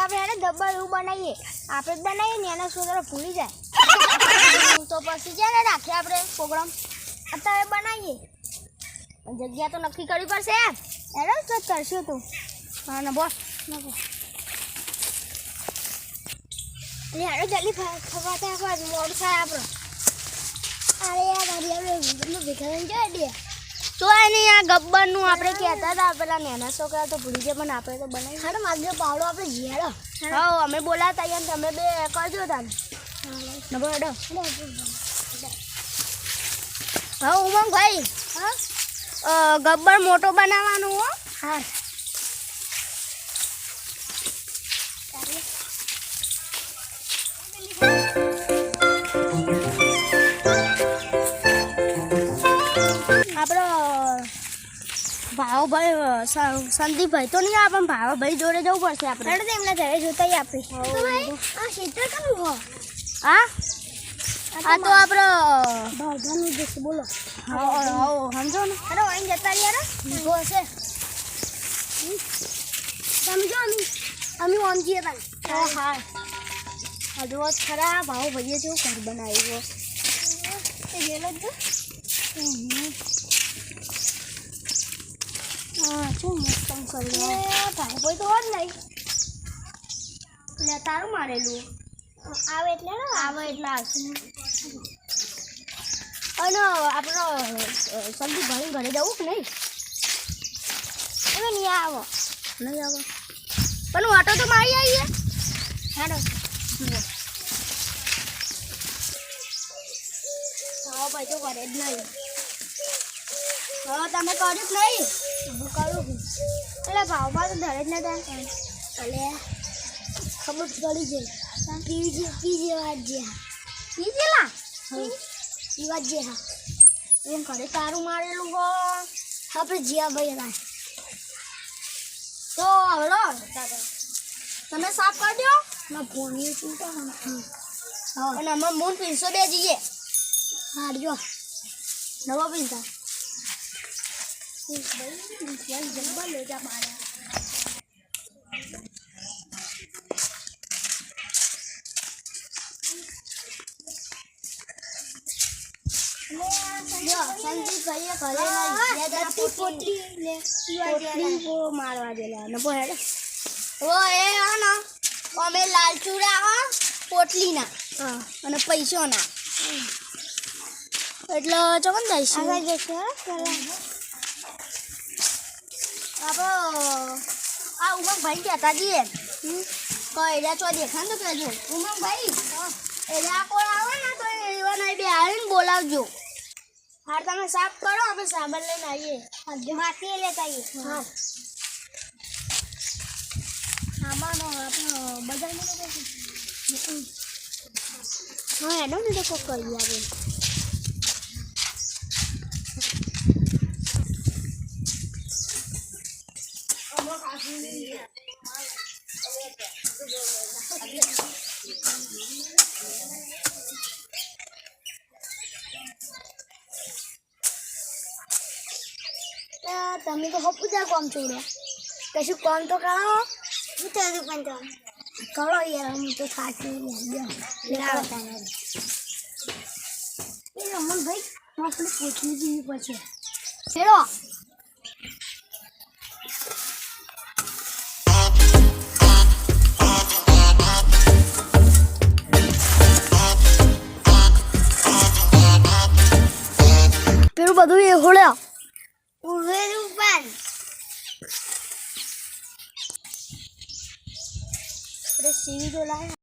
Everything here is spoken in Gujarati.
આપણે એને ગબ્બર એવું બનાવીએ, આપણે જ બનાવીએ ને એના છોકરો ભૂલી જાય તો પછી છે ને રાખીએ આપણે પ્રોગ્રામ અત્યારે બનાવીએ, જગ્યા તો નક્કી કરવી પડશે એને જ કરશું તું. હા ને બોસ હેડો જલ્દી ખવાતા મોડું થાય આપણે. અરે યાર આપણે ભેગા થઈને જોઈ દે તો નહીં આ ગબ્બરનું આપણે કહેતા હતા પેલા નાના છોકરા તો ભૂલી જાય પણ આપણે તો બનાવી હાડો માગે પાવડો આપણે જીયાડો. હા અમે બોલાતા યાર તમે બે કરજો તાને નબો હેડો. હા ઉમંગ ભાઈ હા ગબ્બર મોટો બનાવવાનું હો. હા આપણો ભાવભાઈ સંદીપભાઈ તો નહીં આપણે ભાવભાઈ જોડે જવું પડશે આપણે. એમના ઘરે જોતા આપણે આ ક્ષેત્ર કયું હો હા આ તો આપણો ભાવભાઈનું જશે બોલો. હા સમજો ને અરે અહીં જતા રહ્યા ઊભો હશે સમજો અમે ઓમજીએ તાન. હા હા હજુ ખરા ભાવભાઈએ જેવું ઘર બનાવ્યું ગયેલો જ હા શું મસ્ત કર્યું ભાઈ કોઈ તો હોત નહીં એટલે તારું મારેલું આવે એટલે ને આવે એટલે આવશે. અને આપણો સંદીપભાઈ ઘરે જવું કે નહીં હવે નહીં આવો નહીં આવો પણ ઓટો તો મારી આવીએ હેડો જુઓ. હા ભાઈ તો કરે જ નહીં. હા તમે કર્યું જ નહીં હું કરું એટલે ભાવમાં તો ધરે જ નતા એટલે ખબર પડી જાય પીજી વાત જે પીજેલા એ વાત જે હા એમ ઘરે તારું મારેલું હો આપણે જીયા ભાઈ ના તો હલો તમે સાફ કરી દો ના ફોન ચૂંટા હા અને અમે મૂન 502 જઈએ હારજો નવો પીતા જબ્બર લોચા માર્યા. મારવા દેલા ને હેડે ઓ એ હા ને અમે લાલ ચૂડા હા પોટલીના હા અને પૈસોના એટલે ચોકન દઈશું આપણે આ ઉમંગભાઈ કહેતા જઈએ કઈ ચો દેખા ને તો કહેજો ઉમંગભાઈ એટલે આ કોઈ આવે ને તો એવા બે આવીને બોલાવજો. હાર તમે સાફ કરો આપણે સાબન લઈને આવીએ માટી લેતા આવીએ. હા સામાનો આપણો બજારમાં હા એનો ને તો કોઈ કરી આવે તમે તો હપ પૂજા કામ છોડો કશું કામ તો કરાવો હું તો પણ કરો યાર હું તો થાકી એ રમણ ભાઈ આપણે પોચી જઈએ પછી હેરો પેલું બધું એ હોળ્યા ઉભેલું પણ આપણે સીવી તો લાયા